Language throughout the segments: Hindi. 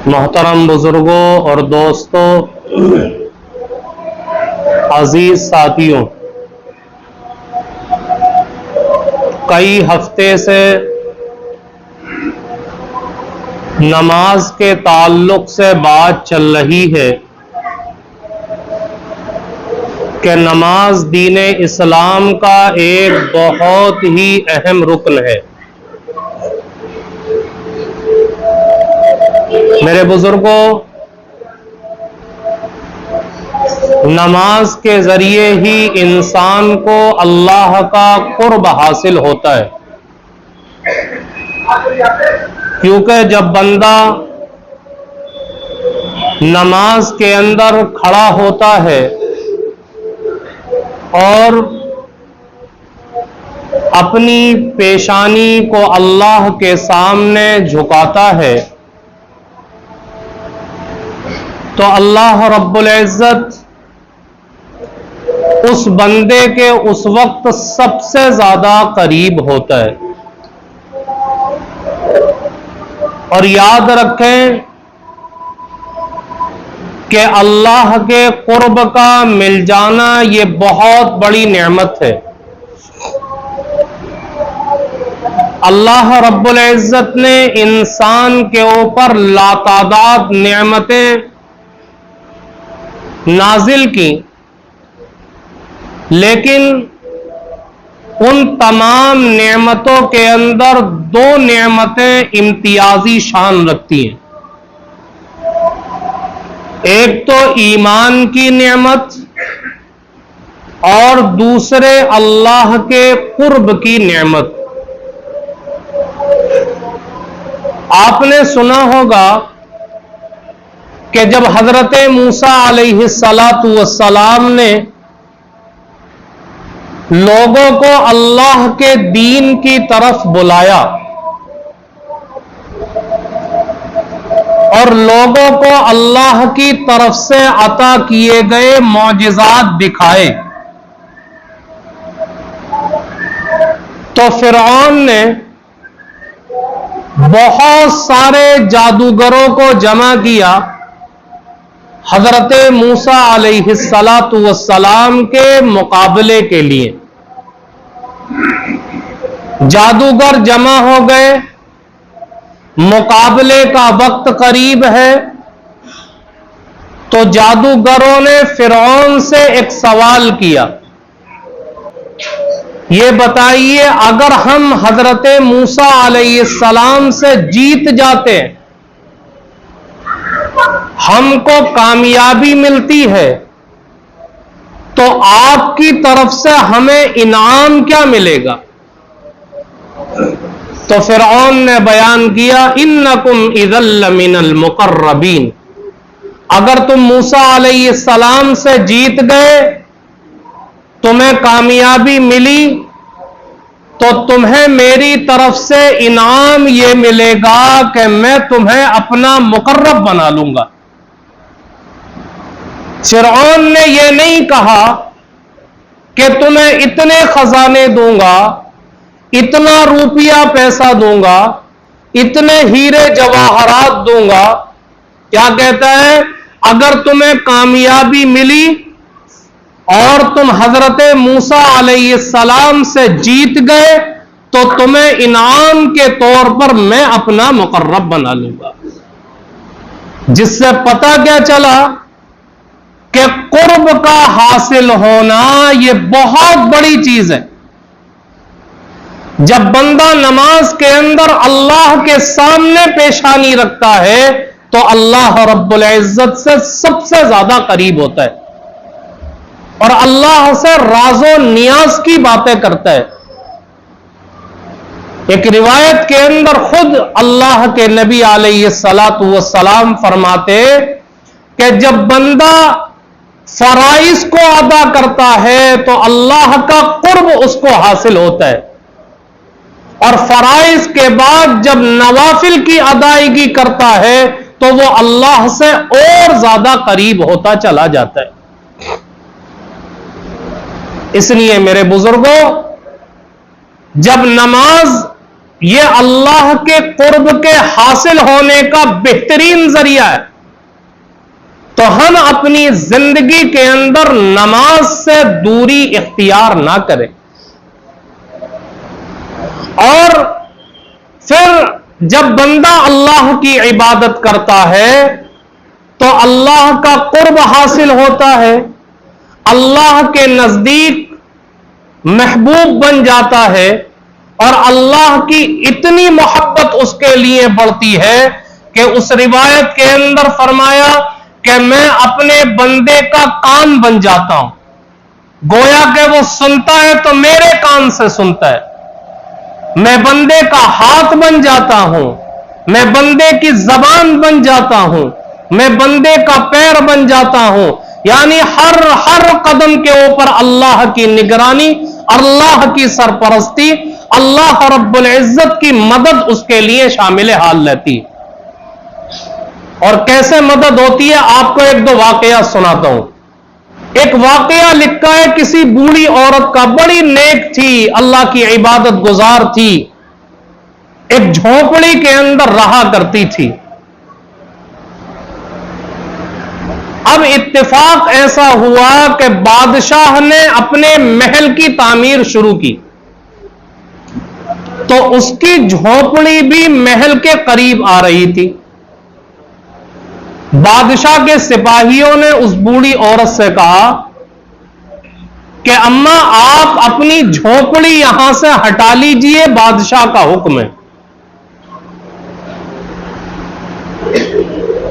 मोहतरम बुजुर्गों और दोस्तों, अजीज साथियों, कई हफ्ते से नमाज के ताल्लुक से बात चल रही है कि नमाज दीन इस्लाम का एक बहुत ही अहम रुकन है। मेरे बुजुर्गों, नमाज के जरिए ही इंसान को अल्लाह का कुर्ब हासिल होता है, क्योंकि जब बंदा नमाज के अंदर खड़ा होता है और अपनी पेशानी को अल्लाह के सामने झुकाता है तो अल्लाह रब्बुल इज्जत उस बंदे के उस वक्त सबसे ज्यादा करीब होता है। और याद रखें कि अल्लाह के कुर्ब का मिल जाना ये बहुत बड़ी नेमत है। अल्लाह रब्बुल इज्जत ने इंसान के ऊपर लातादाद नेमतें नाजिल की, लेकिन उन तमाम नेमतों के अंदर दो नेमतें इम्तियाजी शान रखती हैं। एक तो ईमान की नेमत और दूसरे अल्लाह के कुर्ब की नेमत। आपने सुना होगा कि जब हजरत मूसा अलैहिस्सलातु वस्सलाम ने लोगों को अल्लाह के दीन की तरफ बुलाया और लोगों को अल्लाह की तरफ से अता किए गए मौजिज़ात दिखाए, तो फिरौन ने बहुत सारे जादूगरों को जमा किया हजरत मूसा अलैहिस्सलातु वस्सलाम के मुकाबले के लिए। जादूगर जमा हो गए, मुकाबले का वक्त करीब है, तो जादूगरों ने फिरौन से एक सवाल किया, ये बताइए अगर हम हजरत मूसा अलैहिस्सलाम से जीत जाते हैं, हमको कामयाबी मिलती है, तो आपकी तरफ से हमें इनाम क्या मिलेगा? तो फिरऔन ने बयान किया, इन्नकुम इज़ल लमिनल मुक़र्रबीन, अगर तुम मूसा अलैहिस्सलाम से जीत गए, तुम्हें कामयाबी मिली, तो तुम्हें मेरी तरफ से इनाम यह मिलेगा कि मैं तुम्हें अपना मुकर्रब बना लूंगा। फिरऔन ने यह नहीं कहा कि तुम्हें इतने खजाने दूंगा, इतना रुपया पैसा दूंगा, इतने हीरे जवाहरात दूंगा। क्या कहता है, अगर तुम्हें कामयाबी मिली और तुम हजरत मूसा अलैहिस्सलाम से जीत गए, तो तुम्हें इनाम के तौर पर मैं अपना मुकर्रब बना लूंगा। जिससे पता क्या चला कि कुर्ब का हासिल होना यह बहुत बड़ी चीज है। जब बंदा नमाज के अंदर अल्लाह के सामने पेशानी रखता है तो अल्लाह रब्बुल इज्जत से सबसे ज्यादा करीब होता है और अल्लाह से राजो नियाज की बातें करता है। एक रिवायत के अंदर खुद अल्लाह के नबी अलैहिस्सलातु वस्सलाम फरमाते कि जब बंदा फराइज को अदा करता है तो अल्लाह का कुर्ब उसको हासिल होता है, और फराइज के बाद जब नवाफिल की अदायगी करता है तो वो अल्लाह से और ज्यादा करीब होता चला जाता है। इसलिए मेरे बुजुर्गों, जब नमाज यह अल्लाह के कुर्ब के हासिल होने का बेहतरीन जरिया है। तो हम अपनी जिंदगी के अंदर नमाज से दूरी इख्तियार ना करें, और फिर जब बंदा अल्लाह की इबादत करता है तो अल्लाह का कुर्ब हासिल होता है, अल्लाह के नजदीक महबूब बन जाता है, और अल्लाह की इतनी मोहब्बत उसके लिए बढ़ती है कि उस रिवायत के अंदर फरमाया कि मैं अपने बंदे का कान बन जाता हूं। गोया कि वो सुनता है तो मेरे कान से सुनता है। मैं बंदे का हाथ बन जाता हूं, मैं बंदे की जबान बन जाता हूं, मैं बंदे का पैर बन जाता हूं। यानी हर कदम के ऊपर अल्लाह की निगरानी, अल्लाह की सरपरस्ती, अल्लाह रब्बुल इज्जत की मदद उसके लिए शामिल हाल रहती। और कैसे मदद होती है, आपको एक दो वाकया सुनाता हूं। एक वाकया लिखा है किसी बूढ़ी औरत का, बड़ी नेक थी, अल्लाह की इबादत गुजार थी, एक झोपड़ी के अंदर रहा करती थी। अब इत्तेफाक ऐसा हुआ कि बादशाह ने अपने महल की तामीर शुरू की, तो उसकी झोपड़ी भी महल के करीब आ रही थी। बादशाह के सिपाहियों ने उस बूढ़ी औरत से कहा कि अम्मा आप अपनी झोपड़ी यहां से हटा लीजिए, बादशाह का हुक्म है।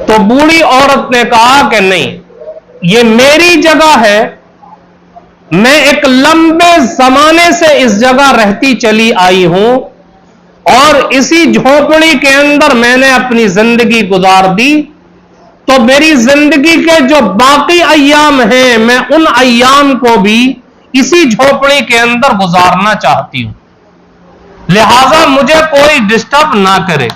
तो बूढ़ी औरत ने कहा कि नहीं, ये मेरी जगह है, मैं एक लंबे जमाने से इस जगह रहती चली आई हूं, और इसी झोपड़ी के अंदर मैंने अपनी जिंदगी गुजार दी, तो मेरी जिंदगी के जो बाकी अय्याम हैं, मैं उन अय्याम को भी इसी झोपड़ी के अंदर गुजारना चाहती हूं, लिहाजा मुझे कोई डिस्टर्ब ना करे।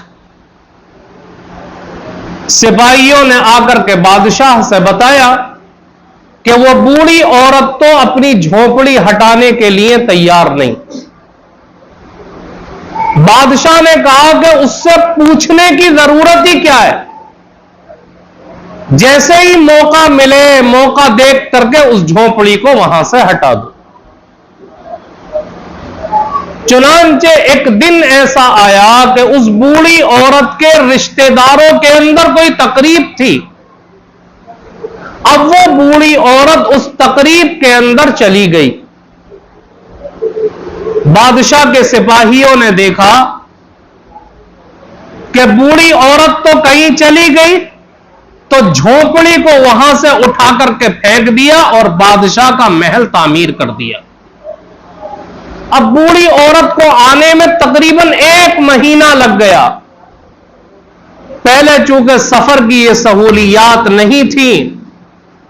सिपाहियों ने आकर के बादशाह से बताया कि वो बूढ़ी औरत तो अपनी झोपड़ी हटाने के लिए तैयार नहीं। बादशाह ने कहा कि उससे पूछने की जरूरत ही क्या है, जैसे ही मौका मिले, मौका देख करके उस झोपड़ी को वहां से हटा दो। चुनांचे एक दिन ऐसा आया कि उस बूढ़ी औरत के रिश्तेदारों के अंदर कोई तकरीब थी। अब वो बूढ़ी औरत उस तकरीब के अंदर चली गई। बादशाह के सिपाहियों ने देखा कि बूढ़ी औरत तो कहीं चली गई, तो झोपड़ी को वहां से उठा करके फेंक दिया और बादशाह का महल तामीर कर दिया। अब बूढ़ी औरत को आने में तकरीबन 1 महीना लग गया। पहले चूंकि सफर की ये सहूलियात नहीं थी,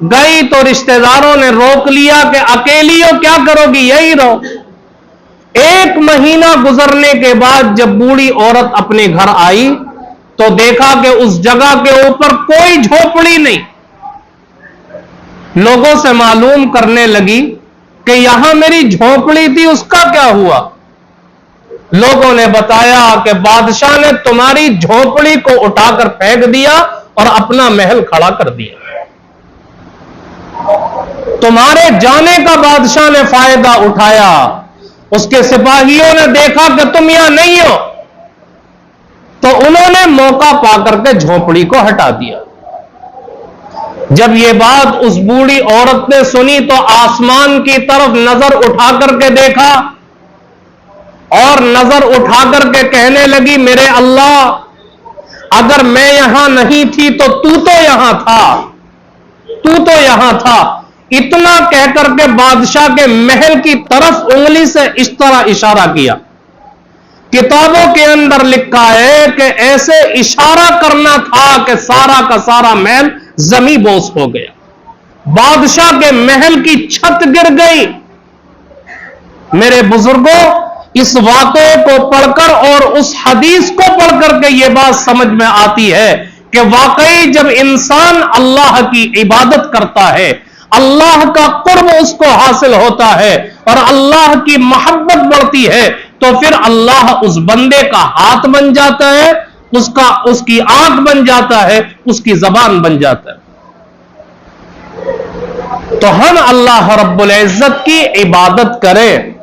गई तो रिश्तेदारों ने रोक लिया कि अकेली हो, क्या करोगी, यही रहो। 1 महीना गुजरने के बाद जब बूढ़ी औरत अपने घर आई तो देखा कि उस जगह के ऊपर कोई झोपड़ी नहीं। लोगों से मालूम करने लगी कि यहां मेरी झोपड़ी थी, उसका क्या हुआ। लोगों ने बताया कि बादशाह ने तुम्हारी झोपड़ी को उठाकर फेंक दिया और अपना महल खड़ा कर दिया। तुम्हारे जाने का बादशाह ने फायदा उठाया। उसके सिपाहियों ने देखा कि तुम यहां नहीं हो, तो उन्होंने मौका पाकर के झोपड़ी को हटा दिया। जब यह बात उस बूढ़ी औरत ने सुनी तो आसमान की तरफ नजर उठा करके देखा और नजर उठा करके कहने लगी, मेरे अल्लाह, अगर मैं यहां नहीं थी तो तू तो यहां था, तू तो यहां था। इतना कहकर के बादशाह के महल की तरफ उंगली से इस तरह इशारा किया। किताबों के अंदर लिखा है कि ऐसे इशारा करना था कि सारा का सारा महल जमी बोस हो गया। बादशाह के महल की छत गिर गई। मेरे बुजुर्गों, इस वाक़े को पढ़कर और उस हदीस को पढ़कर के यह बात समझ में आती है कि वाकई जब इंसान अल्लाह की इबादत करता है, अल्लाह का कुर्ब उसको हासिल होता है और अल्लाह की मोहब्बत बढ़ती है, तो फिर अल्लाह उस बंदे का हाथ बन जाता है, उसकी आंख बन जाता है, उसकी जबान बन जाता है। तो हम अल्लाह रब्बुल इज्जत की इबादत करें।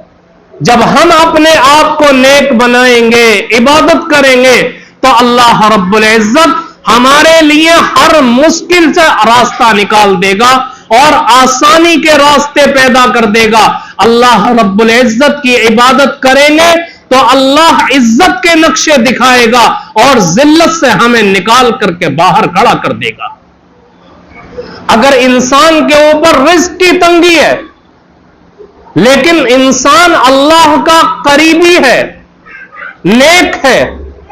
जब हम अपने आप को नेक बनाएंगे, इबादत करेंगे, तो अल्लाह रब्बुल इज्जत हमारे लिए हर मुश्किल से रास्ता निकाल देगा और आसानी के रास्ते पैदा कर देगा। अल्लाह रब्बुल इज्जत की इबादत करेंगे तो अल्लाह इज्जत के नक्शे दिखाएगा और जिल्लत से हमें निकाल करके बाहर खड़ा कर देगा। अगर इंसान के ऊपर रिस्क की तंगी है, लेकिन इंसान अल्लाह का करीबी है, नेक है,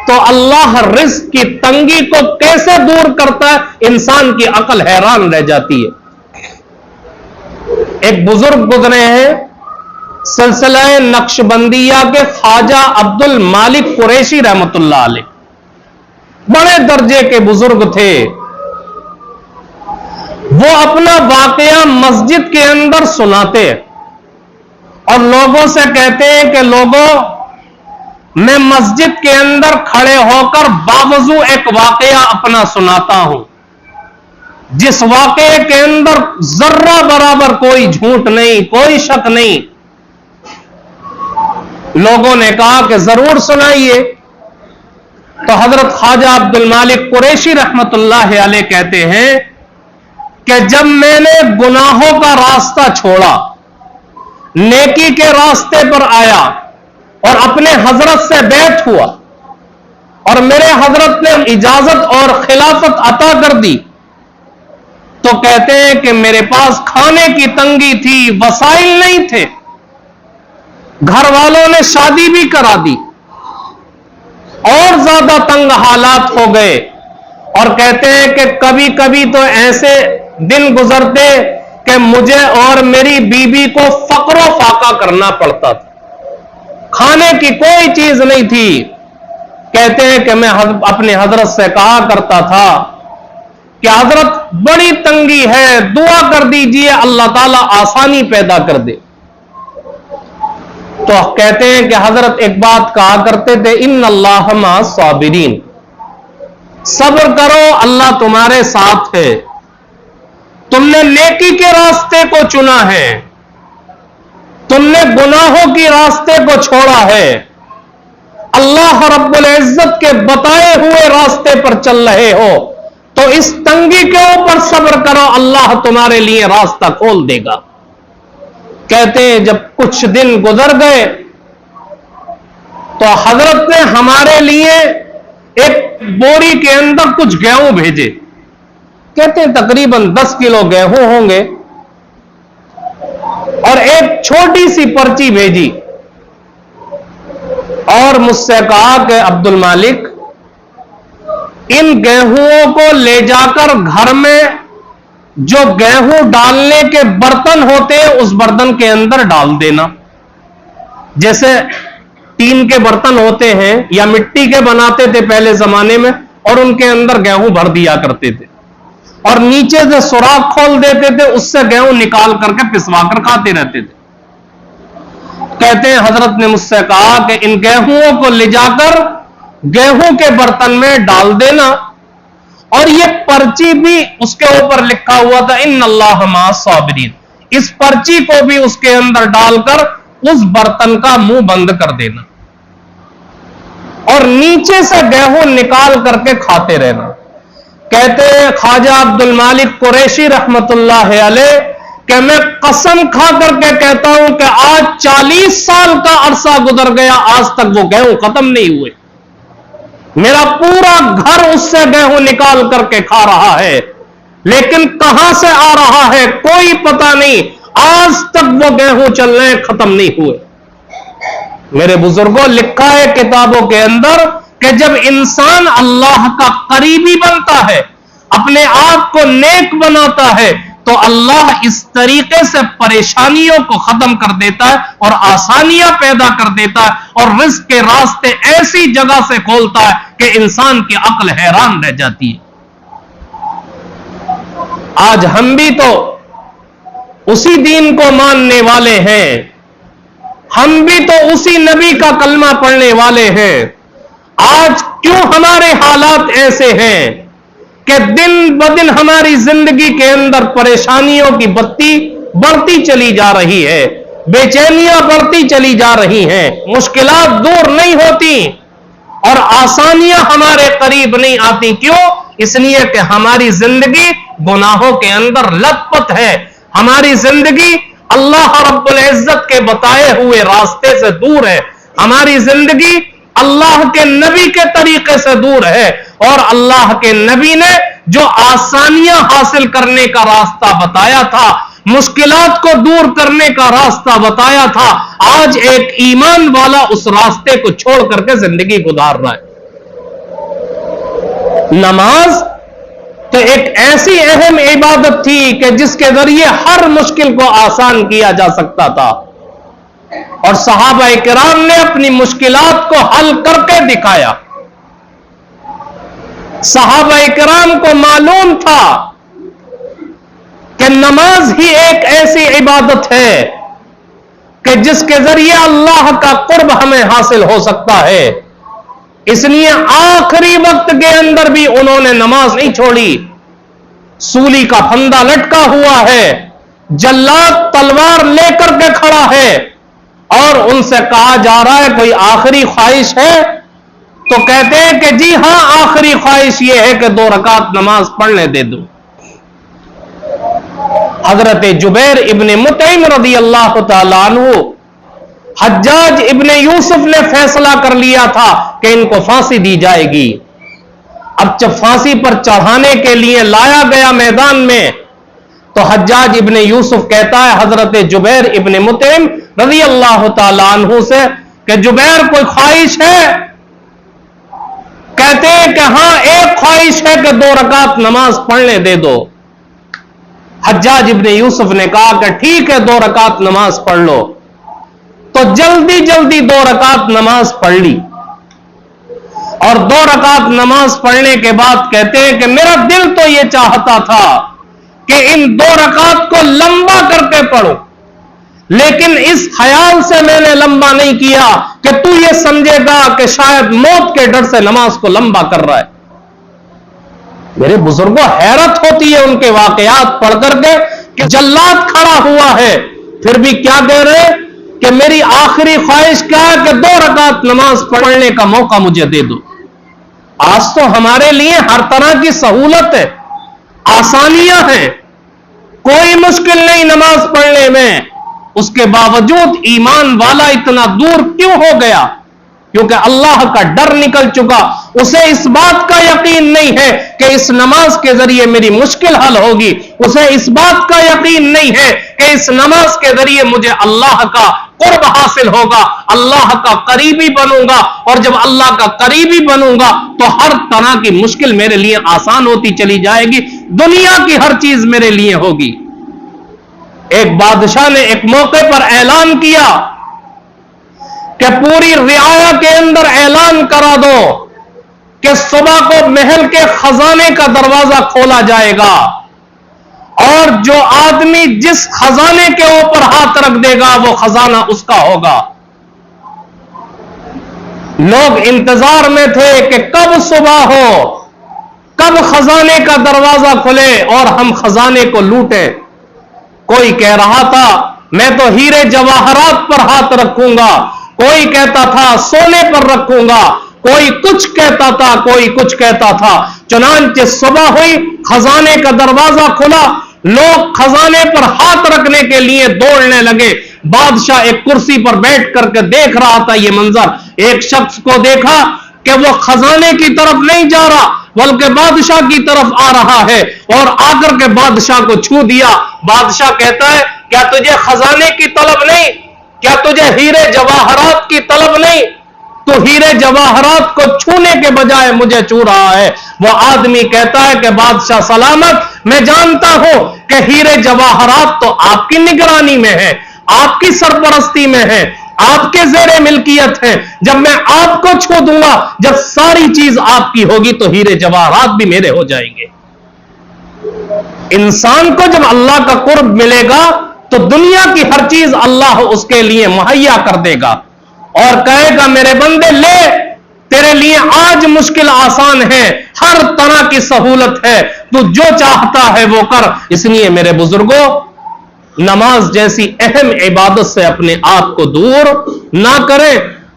तो अल्लाह रिस्क की तंगी को कैसे दूर करता है, इंसान की अकल हैरान रह जाती है। एक बुजुर्ग गुजरे हैं, सिलसिला नक्शबंदिया के ख्वाजा अब्दुल मालिक कुरैशी रहमतुल्लाह अलैह, बड़े दर्जे के बुजुर्ग थे। वो अपना वाकया मस्जिद के अंदर सुनाते और लोगों से कहते हैं कि लोगों, मैं मस्जिद के अंदर खड़े होकर बावजू एक वाकया अपना सुनाता हूं, जिस वाकये के अंदर जर्रा बराबर कोई झूठ नहीं, कोई शक नहीं। लोगों ने कहा कि जरूर सुनाइए। तो हजरत ख्वाजा अब्दुल मालिक कुरैशी रहमतुल्लाह अलैह कहते हैं कि जब मैंने गुनाहों का रास्ता छोड़ा, नेकी के रास्ते पर आया और अपने हजरत से बैठ हुआ और मेरे हजरत ने इजाजत और खिलाफत अता कर दी, तो कहते हैं कि मेरे पास खाने की तंगी थी, वसाइल नहीं थे, घर वालों ने शादी भी करा दी और ज्यादा तंग हालात हो गए। और कहते हैं कि कभी कभी तो ऐसे दिन गुजरते कि मुझे और मेरी बीबी को फकरो फाका करना पड़ता था, खाने की कोई चीज नहीं थी। कहते हैं कि मैं अपने हजरत से कहा करता था कि हजरत बड़ी तंगी है, दुआ कर दीजिए अल्लाह ताला आसानी पैदा कर दे। तो कहते हैं कि हजरत एक बात कहा करते थे, इन्नल्लाह मा साबिरीन, सब्र करो, अल्लाह तुम्हारे साथ है। तुमने नेकी के रास्ते को चुना है, तुमने गुनाहों के रास्ते को छोड़ा है, अल्लाह रब्बुल इज्जत के बताए हुए रास्ते पर चल रहे हो, तो इस तंगी के ऊपर सब्र करो, अल्लाह तुम्हारे लिए रास्ता खोल देगा। कहते हैं जब कुछ दिन गुजर गए तो हजरत ने हमारे लिए एक बोरी के अंदर कुछ गेहूं भेजे। कहते हैं तकरीबन 10 किलो गेहूं होंगे और एक छोटी सी पर्ची भेजी और मुझसे कहा कि अब्दुल मालिक, इन गेहूंों को ले जाकर घर में जो गेहूं डालने के बर्तन होते हैं उस बर्तन के अंदर डाल देना। जैसे टीन के बर्तन होते हैं या मिट्टी के बनाते थे पहले जमाने में, और उनके अंदर गेहूं भर दिया करते थे और नीचे से सुराख खोल देते थे, उससे गेहूं निकाल करके पिसवा कर खाते रहते थे। कहते हैं हजरत ने मुझसे कहा कि इन गेहूंों को ले जाकर गेहूं के बर्तन में डाल देना, और ये पर्ची भी उसके ऊपर लिखा हुआ था इन्नल्लाह मा साबिरीन, इस पर्ची को भी उसके अंदर डालकर उस बर्तन का मुंह बंद कर देना और नीचे से गेहूं निकाल करके खाते रहना। कहते हैं ख्वाजा अब्दुल मालिक कुरैशी रहमतुल्लाह अलैह कि मैं कसम खा करके कहता हूं कि आज 40 साल का अरसा गुजर गया, आज तक वो गेहूं खत्म नहीं हुए। मेरा पूरा घर उससे गेहूं निकाल करके खा रहा है, लेकिन कहां से आ रहा है कोई पता नहीं, आज तक वो गेहूं चल रहे हैं, खत्म नहीं हुए। मेरे बुजुर्गों, लिखा है किताबों के अंदर कि जब इंसान अल्लाह का करीबी बनता है, अपने आप को नेक बनाता है, तो अल्लाह इस तरीके से परेशानियों को खत्म कर देता है और आसानियां पैदा कर देता है और रिज़्क़ के रास्ते ऐसी जगह से खोलता है कि इंसान की अक्ल हैरान रह जाती है। आज हम भी तो उसी दीन को मानने वाले हैं, हम भी तो उसी नबी का कलमा पढ़ने वाले हैं। आज क्यों हमारे हालात ऐसे हैं कि दिन ब दिन हमारी जिंदगी के अंदर परेशानियों की बत्ती बढ़ती चली जा रही है, बेचैनियां बढ़ती चली जा रही हैं, मुश्किलात दूर नहीं होती और आसानियां हमारे करीब नहीं आती। क्यों? इसलिए कि हमारी जिंदगी गुनाहों के अंदर लथपथ है, हमारी जिंदगी अल्लाह रब्बुल इज्जत के बताए हुए रास्ते से दूर है, हमारी जिंदगी अल्लाह के नबी के तरीके से दूर है। और अल्लाह के नबी ने जो आसानियां हासिल करने का रास्ता बताया था, मुश्किलात को दूर करने का रास्ता बताया था, आज एक ईमान वाला उस रास्ते को छोड़ करके जिंदगी गुजार रहा है। नमाज तो एक ऐसी अहम इबादत थी कि जिसके जरिए हर मुश्किल को आसान किया जा सकता था और सहाबा किराम ने अपनी मुश्किलात को हल करके दिखाया। सहाबा किराम को मालूम था कि नमाज ही एक ऐसी इबादत है कि जिसके जरिए अल्लाह का कुर्ब हमें हासिल हो सकता है। इसलिए आखिरी वक्त के अंदर भी उन्होंने नमाज नहीं छोड़ी। सूली का फंदा लटका हुआ है, जल्लाद तलवार लेकर के खड़ा है और उनसे कहा जा रहा है कोई आखिरी ख्वाहिश है? तो कहते हैं कि जी हां, आखिरी ख्वाहिश यह है कि 2 रकात नमाज पढ़ने दे दूं। हजरत जुबैर इब्ने मुतइम रज़ी अल्लाह तआला अन्हु, हज्जाज इब्ने यूसुफ ने फैसला कर लिया था कि इनको फांसी दी जाएगी। अब जब फांसी पर चढ़ाने के लिए लाया गया मैदान में, तो हज्जाज इब्ने यूसुफ कहता है हजरत जुबैर इब्ने मुतइम रज़ी अल्लाह तआला अन्हु से कि जुबैर कोई ख्वाहिश है? कहते हैं कि हां, एक ख्वाहिश है कि 2 रकात नमाज पढ़ने दे दो। हज्जाज इब्ने यूसुफ ने कहा कि ठीक है, 2 रकात नमाज पढ़ लो। तो जल्दी जल्दी 2 रकात नमाज पढ़ ली और 2 रकात नमाज पढ़ने के बाद कहते हैं कि मेरा दिल तो यह चाहता था कि इन 2 रकात को लंबा करके पढ़ो, लेकिन इस ख्याल से मैंने लंबा नहीं किया कि तू ये समझेगा कि शायद मौत के डर से नमाज को लंबा कर रहा है। मेरे बुजुर्गों, हैरत होती है उनके वाकयात पढ़ करके कि जल्लाद खड़ा हुआ है, फिर भी क्या कह रहे कि मेरी आखिरी ख्वाहिश क्या है कि 2 रकात नमाज पढ़ने का मौका मुझे दे दो। आज तो हमारे लिए हर तरह की सहूलत है, आसानियां हैं, कोई मुश्किल नहीं नमाज पढ़ने में। उसके बावजूद ईमान वाला इतना दूर क्यों हो गया? क्योंकि अल्लाह का डर निकल चुका। उसे इस बात का यकीन नहीं है कि इस नमाज के जरिए मेरी मुश्किल हल होगी, उसे इस बात का यकीन नहीं है कि इस नमाज के जरिए मुझे अल्लाह का कुर्ब हासिल होगा, अल्लाह का करीबी बनूंगा। और जब अल्लाह का करीबी बनूंगा तो हर तरह की मुश्किल मेरे लिए आसान होती चली जाएगी, दुनिया की हर चीज मेरे लिए होगी। एक बादशाह ने एक मौके पर ऐलान किया कि पूरी रियाया के अंदर ऐलान करा दो कि सुबह को महल के खजाने का दरवाजा खोला जाएगा और जो आदमी जिस खजाने के ऊपर हाथ रख देगा वो खजाना उसका होगा। लोग इंतजार में थे कि कब सुबह हो, कब खजाने का दरवाजा खुले और हम खजाने को लूटें। कोई कह रहा था मैं तो हीरे जवाहरात पर हाथ रखूंगा, कोई कहता था सोने पर रखूंगा, कोई कुछ कहता था, कोई कुछ कहता था। चुनांचे सुबह हुई, खजाने का दरवाजा खुला, लोग खजाने पर हाथ रखने के लिए दौड़ने लगे। बादशाह एक कुर्सी पर बैठ करके देख रहा था ये मंजर। एक शख्स को देखा कि वो खजाने की तरफ नहीं जा रहा बल्कि बादशाह की तरफ आ रहा है और आकर के बादशाह को छू दिया। बादशाह कहता है क्या तुझे खजाने की तलब नहीं, क्या तुझे हीरे जवाहरात की तलब नहीं? तो हीरे जवाहरात को छूने के बजाय मुझे छू रहा है। वो आदमी कहता है कि बादशाह सलामत, मैं जानता हूं कि हीरे जवाहरात तो आपकी निगरानी में है, आपकी सरपरस्ती में है, आपके ज़ेरे मिल्कियत है। जब मैं आपको छू दूंगा, जब सारी चीज आपकी होगी तो हीरे जवाहरात भी मेरे हो जाएंगे। इंसान को जब अल्लाह का कुर्ब मिलेगा तो दुनिया की हर चीज अल्लाह उसके लिए मुहैया कर देगा और कहेगा मेरे बंदे ले, तेरे लिए आज मुश्किल आसान है, हर तरह की सहूलत है, तू जो चाहता है वो कर। इसलिए मेरे बुजुर्गों, नमाज जैसी अहम इबादत से अपने आप को दूर ना करें।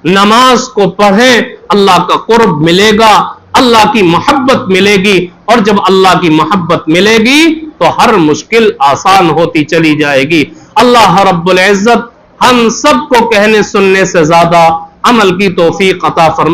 नमाज को पढ़ें, अल्लाह का कुर्ब मिलेगा, अल्लाह की मोहब्बत मिलेगी, और जब अल्लाह की मोहब्बत मिलेगी तो हर मुश्किल आसान होती चली जाएगी। अल्लाह रब्बुल इज्जत हम सबको कहने सुनने से ज्यादा अमल की तौफीक अता फरमाए।